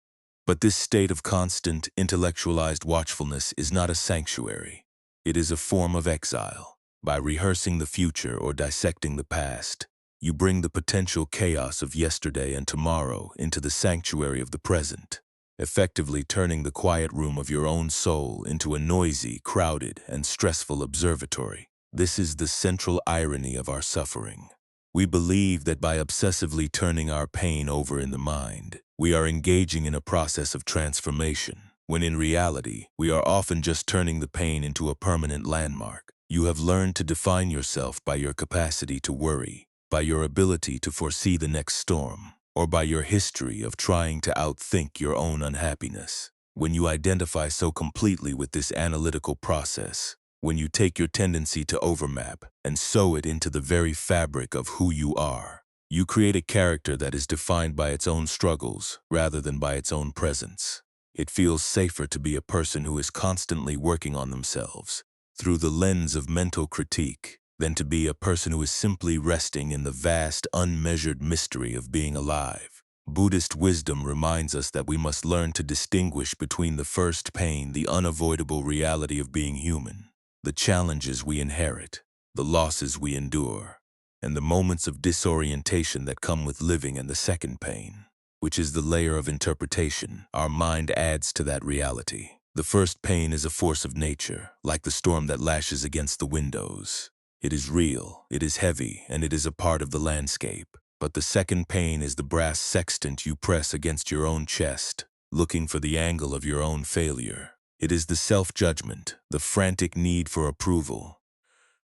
But this state of constant, intellectualized watchfulness is not a sanctuary. It is a form of exile. By rehearsing the future or dissecting the past, you bring the potential chaos of yesterday and tomorrow into the sanctuary of the present, effectively turning the quiet room of your own soul into a noisy, crowded, and stressful observatory. This is the central irony of our suffering. We believe that by obsessively turning our pain over in the mind, we are engaging in a process of transformation, when in reality, we are often just turning the pain into a permanent landmark. You have learned to define yourself by your capacity to worry, by your ability to foresee the next storm, or by your history of trying to outthink your own unhappiness. When you identify so completely with this analytical process, when you take your tendency to overmap and sew it into the very fabric of who you are, you create a character that is defined by its own struggles rather than by its own presence. It feels safer to be a person who is constantly working on themselves through the lens of mental critique than to be a person who is simply resting in the vast, unmeasured mystery of being alive. Buddhist wisdom reminds us that we must learn to distinguish between the first pain, the unavoidable reality of being human, the challenges we inherit, the losses we endure, and the moments of disorientation that come with living, and the second pain, which is the layer of interpretation our mind adds to that reality. The first pain is a force of nature, like the storm that lashes against the windows. It is real, it is heavy, and it is a part of the landscape. But the second pain is the brass sextant you press against your own chest, looking for the angle of your own failure. It is the self-judgment, the frantic need for approval,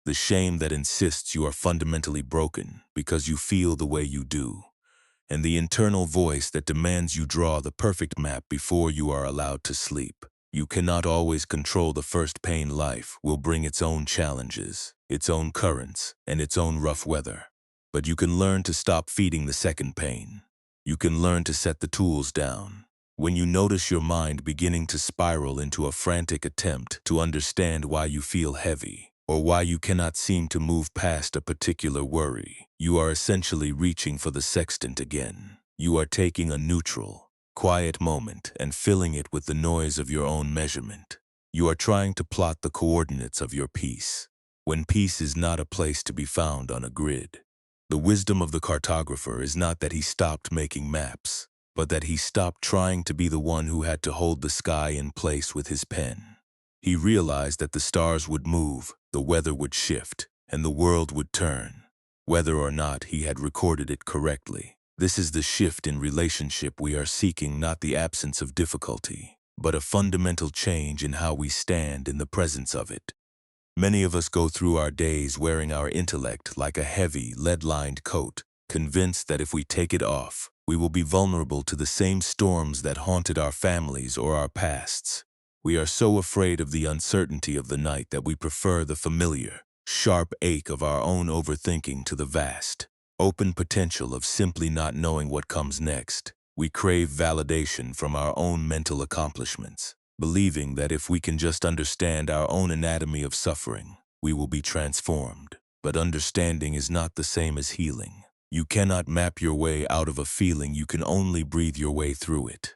the shame that insists you are fundamentally broken because you feel the way you do, and the internal voice that demands you draw the perfect map before you are allowed to sleep. You cannot always control the first pain. Life will bring its own challenges, its own currents, and its own rough weather. But you can learn to stop feeding the second pain. You can learn to set the tools down. When you notice your mind beginning to spiral into a frantic attempt to understand why you feel heavy, or why you cannot seem to move past a particular worry, you are essentially reaching for the sextant again. You are taking a neutral, quiet moment and filling it with the noise of your own measurement. You are trying to plot the coordinates of your peace, when peace is not a place to be found on a grid. The wisdom of the cartographer is not that he stopped making maps, but that he stopped trying to be the one who had to hold the sky in place with his pen. He realized that the stars would move, the weather would shift, and the world would turn, whether or not he had recorded it correctly. This is the shift in relationship we are seeking, not the absence of difficulty, but a fundamental change in how we stand in the presence of it. Many of us go through our days wearing our intellect like a heavy, lead-lined coat, convinced that if we take it off, we will be vulnerable to the same storms that haunted our families or our pasts. We are so afraid of the uncertainty of the night that we prefer the familiar, sharp ache of our own overthinking to the vast, open potential of simply not knowing what comes next. We crave validation from our own mental accomplishments, believing that if we can just understand our own anatomy of suffering, we will be transformed. But understanding is not the same as healing. You cannot map your way out of a feeling, you can only breathe your way through it.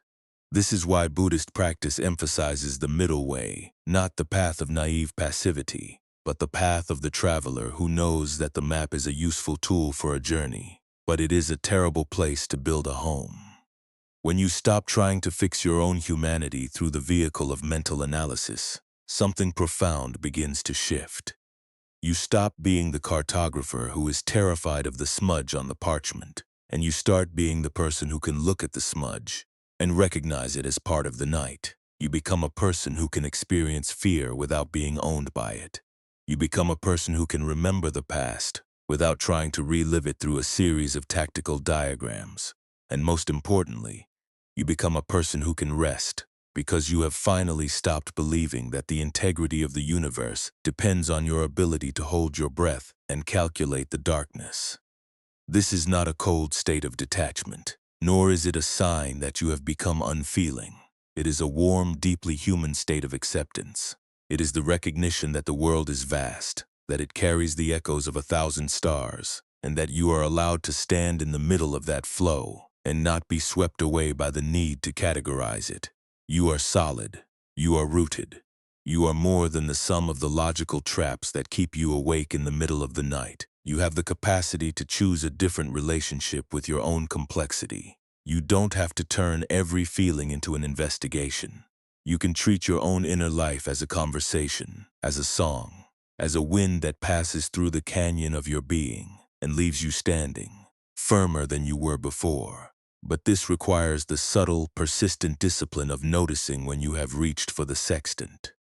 This is why Buddhist practice emphasizes the middle way, not the path of naive passivity, but the path of the traveler who knows that the map is a useful tool for a journey, but it is a terrible place to build a home. When you stop trying to fix your own humanity through the vehicle of mental analysis, something profound begins to shift. You stop being the cartographer who is terrified of the smudge on the parchment, and you start being the person who can look at the smudge and recognize it as part of the night. You become a person who can experience fear without being owned by it. You become a person who can remember the past without trying to relive it through a series of tactical diagrams. And most importantly, you become a person who can rest because you have finally stopped believing that the integrity of the universe depends on your ability to hold your breath and calculate the darkness. This is not a cold state of detachment, nor is it a sign that you have become unfeeling. It is a warm, deeply human state of acceptance. It is the recognition that the world is vast, that it carries the echoes of 1,000 stars, and that you are allowed to stand in the middle of that flow and not be swept away by the need to categorize it. You are solid. You are rooted. You are more than the sum of the logical traps that keep you awake in the middle of the night. You have the capacity to choose a different relationship with your own complexity. You don't have to turn every feeling into an investigation. You can treat your own inner life as a conversation, as a song, as a wind that passes through the canyon of your being and leaves you standing, firmer than you were before. But this requires the subtle, persistent discipline of noticing when you have reached for the sextant.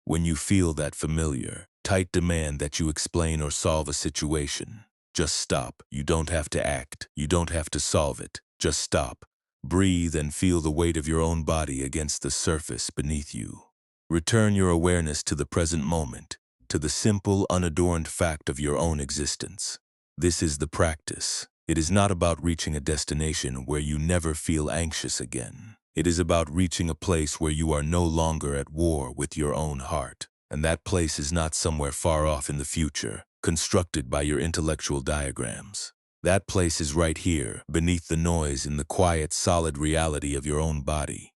When you feel that familiar, tight demand that you explain or solve a situation, just stop. You don't have to act. You don't have to solve it. Just stop. Breathe and feel the weight of your own body against the surface beneath you. Return your awareness to the present moment, to the simple, unadorned fact of your own existence. This is the practice. It is not about reaching a destination where you never feel anxious again. It is about reaching a place where you are no longer at war with your own heart. And that place is not somewhere far off in the future, constructed by your intellectual diagrams. That place is right here, beneath the noise, in the quiet, solid reality of your own body.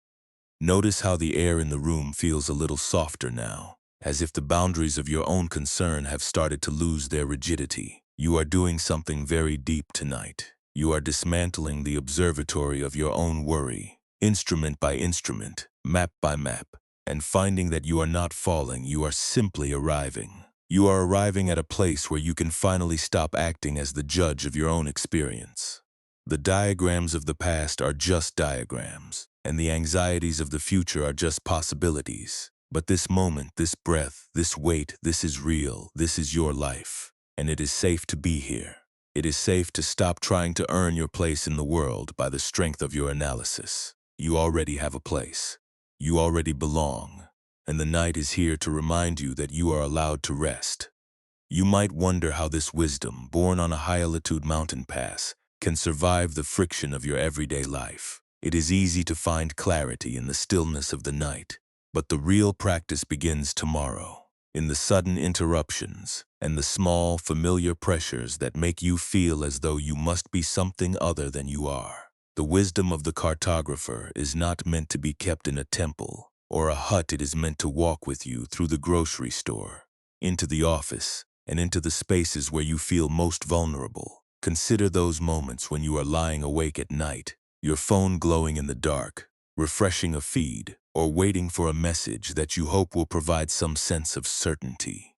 Notice how the air in the room feels a little softer now, as if the boundaries of your own concern have started to lose their rigidity. You are doing something very deep tonight. You are dismantling the observatory of your own worry, instrument by instrument, map by map, and finding that you are not falling, you are simply arriving. You are arriving at a place where you can finally stop acting as the judge of your own experience. The diagrams of the past are just diagrams, and the anxieties of the future are just possibilities. But this moment, this breath, this weight, this is real. This is your life, and it is safe to be here. It is safe to stop trying to earn your place in the world by the strength of your analysis. You already have a place. You already belong, and the night is here to remind you that you are allowed to rest. You might wonder how this wisdom, born on a high-altitude mountain pass, can survive the friction of your everyday life. It is easy to find clarity in the stillness of the night, but the real practice begins tomorrow, in the sudden interruptions and the small, familiar pressures that make you feel as though you must be something other than you are. The wisdom of the cartographer is not meant to be kept in a temple or a hut. It is meant to walk with you through the grocery store, into the office, and into the spaces where you feel most vulnerable. Consider those moments when you are lying awake at night, your phone glowing in the dark, refreshing a feed, or waiting for a message that you hope will provide some sense of certainty.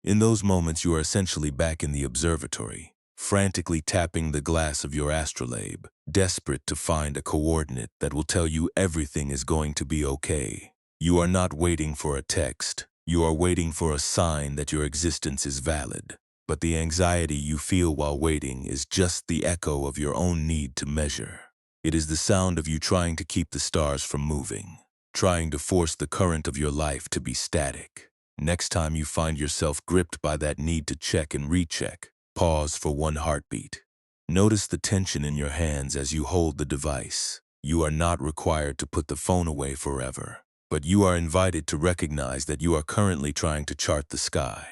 In those moments, you are essentially back in the observatory, frantically tapping the glass of your astrolabe, desperate to find a coordinate that will tell you everything is going to be okay. You are not waiting for a text. You are waiting for a sign that your existence is valid. But the anxiety you feel while waiting is just the echo of your own need to measure. It is the sound of you trying to keep the stars from moving, trying to force the current of your life to be static. Next time you find yourself gripped by that need to check and recheck, pause for one heartbeat. Notice the tension in your hands as you hold the device. You are not required to put the phone away forever, but you are invited to recognize that you are currently trying to chart the sky.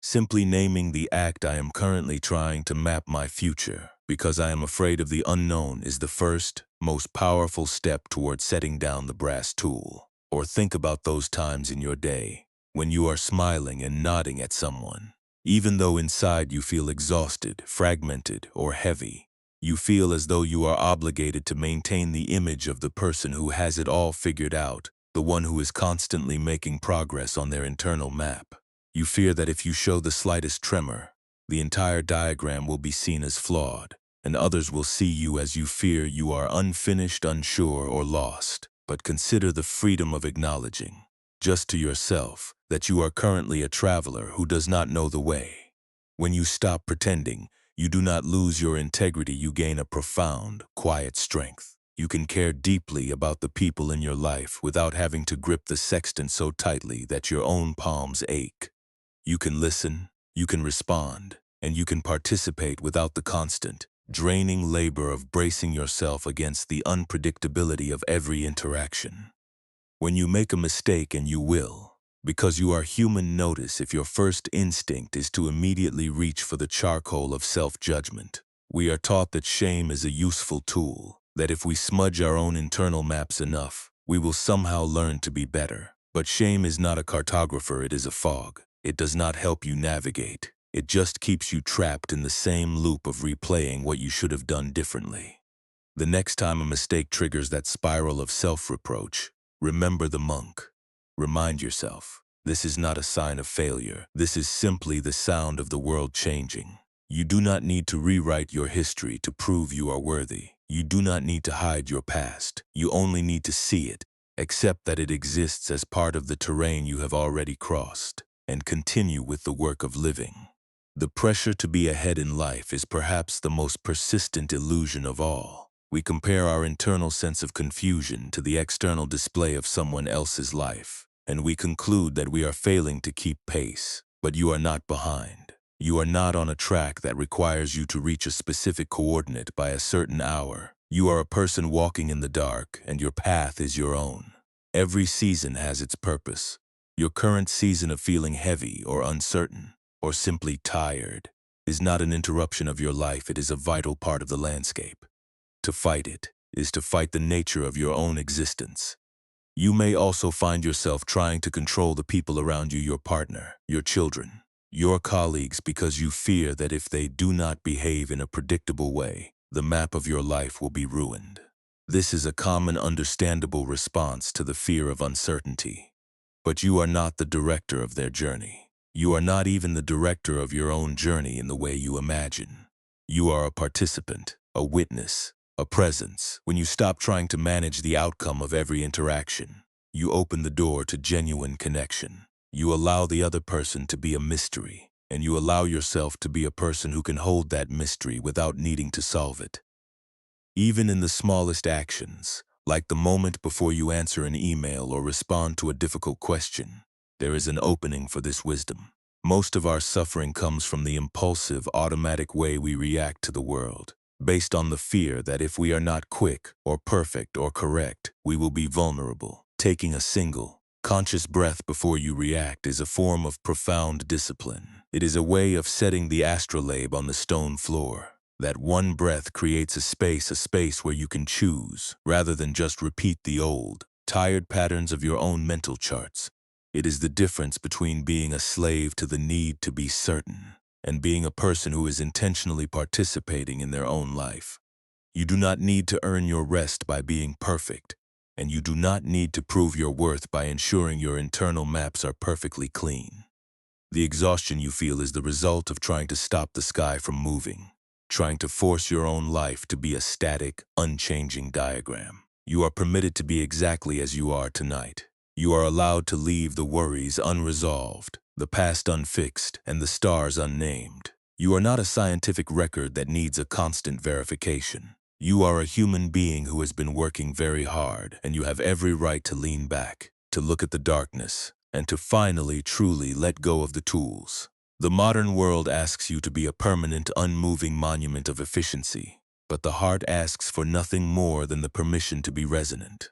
Simply naming the act, "I am currently trying to map my future because I am afraid of the unknown," is the first, most powerful step toward setting down the brass tool. Or think about those times in your day when you are smiling and nodding at someone. Even though inside you feel exhausted, fragmented, or heavy, you feel as though you are obligated to maintain the image of the person who has it all figured out, the one who is constantly making progress on their internal map. You fear that if you show the slightest tremor, the entire diagram will be seen as flawed, and others will see you as you fear you are unfinished, unsure, or lost. But consider the freedom of acknowledging, just to yourself, that you are currently a traveler who does not know the way. When you stop pretending, you do not lose your integrity. You gain a profound, quiet strength. You can care deeply about the people in your life without having to grip the sextant so tightly that your own palms ache. You can listen, you can respond, and you can participate without the constant, draining labor of bracing yourself against the unpredictability of every interaction. When you make a mistake, and you will, because you are human, notice if your first instinct is to immediately reach for the charcoal of self-judgment. We are taught that shame is a useful tool, that if we smudge our own internal maps enough, we will somehow learn to be better. But shame is not a cartographer, it is a fog. It does not help you navigate. It just keeps you trapped in the same loop of replaying what you should have done differently. The next time a mistake triggers that spiral of self-reproach, remember the monk. Remind yourself, this is not a sign of failure. This is simply the sound of the world changing. You do not need to rewrite your history to prove you are worthy. You do not need to hide your past. You only need to see it, accept that it exists as part of the terrain you have already crossed, and continue with the work of living. The pressure to be ahead in life is perhaps the most persistent illusion of all. We compare our internal sense of confusion to the external display of someone else's life, and we conclude that we are failing to keep pace. But you are not behind. You are not on a track that requires you to reach a specific coordinate by a certain hour. You are a person walking in the dark, and your path is your own. Every season has its purpose. Your current season of feeling heavy or uncertain, or simply tired, is not an interruption of your life. It is a vital part of the landscape. To fight it is to fight the nature of your own existence. You may also find yourself trying to control the people around you, your partner, your children, your colleagues, because you fear that if they do not behave in a predictable way, the map of your life will be ruined. This is a common, understandable response to the fear of uncertainty. But you are not the director of their journey. You are not even the director of your own journey in the way you imagine. You are a participant, a witness, a presence. When you stop trying to manage the outcome of every interaction, you open the door to genuine connection. You allow the other person to be a mystery, and you allow yourself to be a person who can hold that mystery without needing to solve it. Even in the smallest actions, Like the moment before you answer an email or respond to a difficult question, there is an opening for this wisdom. Most of our suffering comes from the impulsive, automatic way we react to the world, based on the fear that if we are not quick or perfect or correct, we will be vulnerable. Taking a single, conscious breath before you react is a form of profound discipline. It is a way of setting the astrolabe on the stone floor. That one breath creates a space where you can choose, rather than just repeat the old, tired patterns of your own mental charts. It is the difference between being a slave to the need to be certain and being a person who is intentionally participating in their own life. You do not need to earn your rest by being perfect, and you do not need to prove your worth by ensuring your internal maps are perfectly clean. The exhaustion you feel is the result of trying to stop the sky from moving, trying to force your own life to be a static, unchanging diagram. You are permitted to be exactly as you are tonight. You are allowed to leave the worries unresolved, the past unfixed, and the stars unnamed. You are not a scientific record that needs a constant verification. You are a human being who has been working very hard, and you have every right to lean back, to look at the darkness, and to finally, truly let go of the tools. The modern world asks you to be a permanent, unmoving monument of efficiency, but the heart asks for nothing more than the permission to be resonant.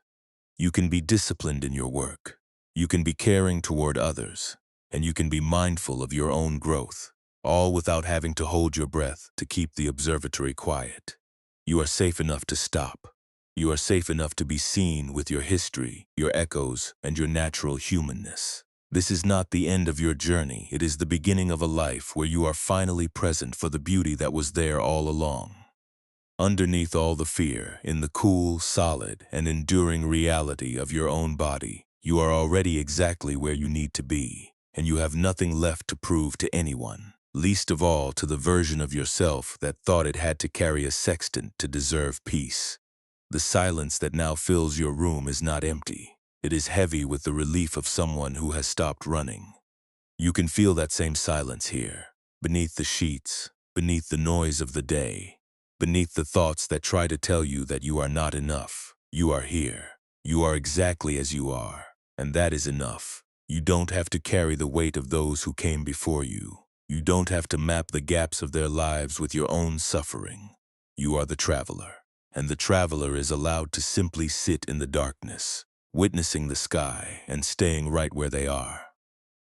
You can be disciplined in your work, you can be caring toward others, and you can be mindful of your own growth, all without having to hold your breath to keep the observatory quiet. You are safe enough to stop. You are safe enough to be seen with your history, your echoes, and your natural humanness. This is not the end of your journey. It is the beginning of a life where you are finally present for the beauty that was there all along. Underneath all the fear, in the cool, solid, and enduring reality of your own body, you are already exactly where you need to be, and you have nothing left to prove to anyone, least of all to the version of yourself that thought it had to carry a sextant to deserve peace. The silence that now fills your room is not empty. It is heavy with the relief of someone who has stopped running. You can feel that same silence here, beneath the sheets, beneath the noise of the day, beneath the thoughts that try to tell you that you are not enough. You are here. You are exactly as you are, and that is enough. You don't have to carry the weight of those who came before you. You don't have to map the gaps of their lives with your own suffering. You are the traveler, and the traveler is allowed to simply sit in the darkness, witnessing the sky and staying right where they are.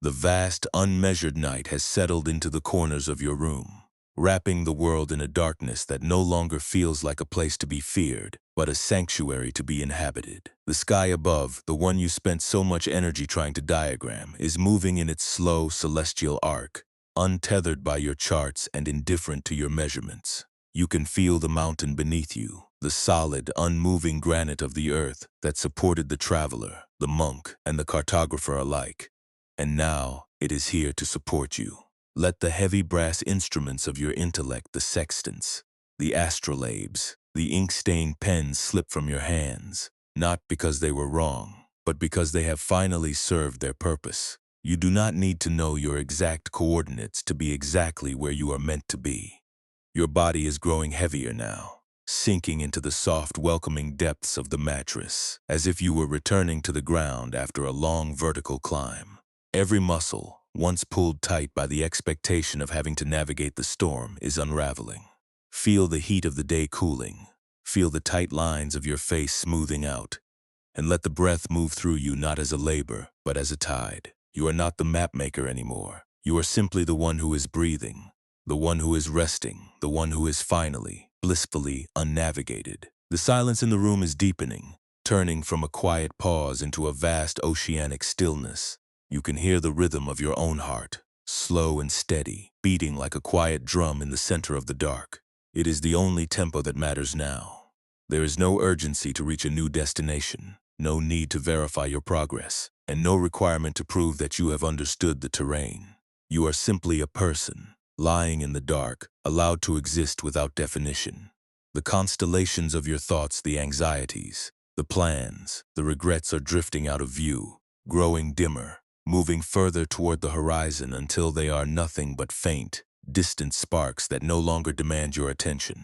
The vast, unmeasured night has settled into the corners of your room, wrapping the world in a darkness that no longer feels like a place to be feared, but a sanctuary to be inhabited. The sky above, the one you spent so much energy trying to diagram, is moving in its slow, celestial arc, untethered by your charts and indifferent to your measurements. You can feel the mountain beneath you, the solid, unmoving granite of the earth that supported the traveler, the monk, and the cartographer alike. And now it is here to support you. Let the heavy brass instruments of your intellect, the sextants, the astrolabes, the ink-stained pens slip from your hands, not because they were wrong, but because they have finally served their purpose. You do not need to know your exact coordinates to be exactly where you are meant to be. Your body is growing heavier now, sinking into the soft, welcoming depths of the mattress, as if you were returning to the ground after a long vertical climb. Every muscle, once pulled tight by the expectation of having to navigate the storm, is unraveling. Feel the heat of the day cooling. Feel the tight lines of your face smoothing out. And let the breath move through you not as a labor, but as a tide. You are not the map maker anymore. You are simply the one who is breathing, the one who is resting, the one who is finally, blissfully unnavigated. The silence in the room is deepening, turning from a quiet pause into a vast oceanic stillness. You can hear the rhythm of your own heart, slow and steady, beating like a quiet drum in the center of the dark. It is the only tempo that matters now. There is no urgency to reach a new destination, no need to verify your progress, and no requirement to prove that you have understood the terrain. You are simply a person, lying in the dark, allowed to exist without definition. The constellations of your thoughts, the anxieties, the plans, the regrets are drifting out of view, growing dimmer, moving further toward the horizon until they are nothing but faint, distant sparks that no longer demand your attention.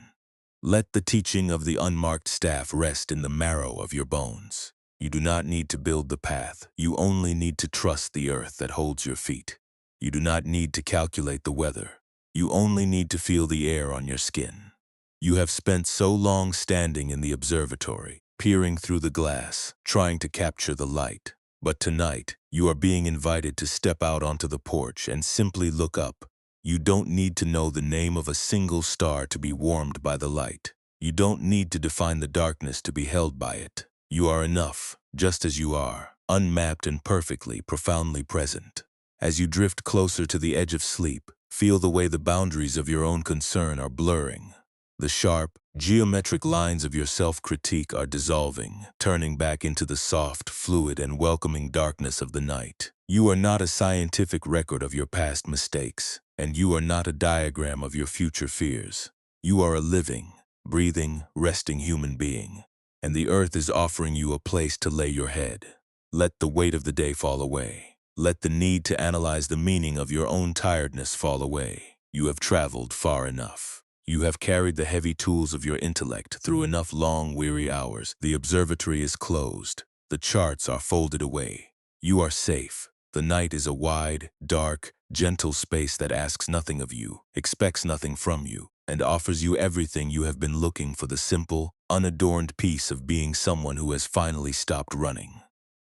Let the teaching of the unmarked staff rest in the marrow of your bones. You do not need to build the path. You only need to trust the earth that holds your feet. You do not need to calculate the weather. You only need to feel the air on your skin. You have spent so long standing in the observatory, peering through the glass, trying to capture the light. But tonight, you are being invited to step out onto the porch and simply look up. You don't need to know the name of a single star to be warmed by the light. You don't need to define the darkness to be held by it. You are enough, just as you are, unmapped and perfectly, profoundly present. As you drift closer to the edge of sleep, feel the way the boundaries of your own concern are blurring. The sharp, geometric lines of your self-critique are dissolving, turning back into the soft, fluid, and welcoming darkness of the night. You are not a scientific record of your past mistakes, and you are not a diagram of your future fears. You are a living, breathing, resting human being, and the earth is offering you a place to lay your head. Let the weight of the day fall away. Let the need to analyze the meaning of your own tiredness fall away. You have traveled far enough. You have carried the heavy tools of your intellect through enough long, weary hours. The observatory is closed. The charts are folded away. You are safe. The night is a wide, dark, gentle space that asks nothing of you, expects nothing from you, and offers you everything you have been looking for: the simple, unadorned peace of being someone who has finally stopped running.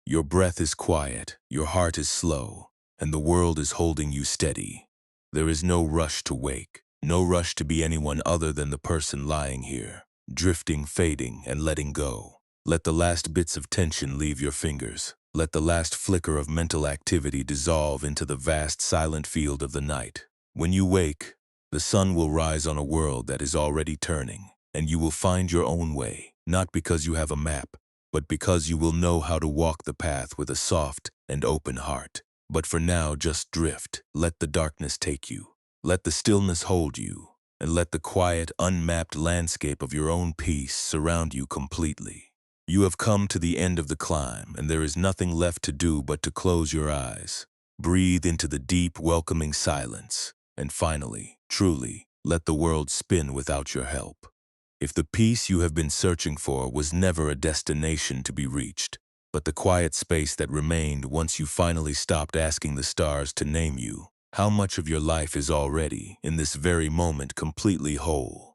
Your breath is quiet, your heart is slow, and the world is holding you steady. There is no rush to wake, no rush to be anyone other than the person lying here, drifting, fading, and letting go. Let the last bits of tension leave your fingers. Let the last flicker of mental activity dissolve into the vast, silent field of the night. When you wake, the sun will rise on a world that is already turning, and you will find your own way, not because you have a map, but because you will know how to walk the path with a soft and open heart. But for now, just drift. Let the darkness take you. Let the stillness hold you. And let the quiet, unmapped landscape of your own peace surround you completely. You have come to the end of the climb, and there is nothing left to do but to close your eyes. Breathe into the deep, welcoming silence. And finally, truly, let the world spin without your help. If the peace you have been searching for was never a destination to be reached, but the quiet space that remained once you finally stopped asking the stars to name you, how much of your life is already, in this very moment, completely whole?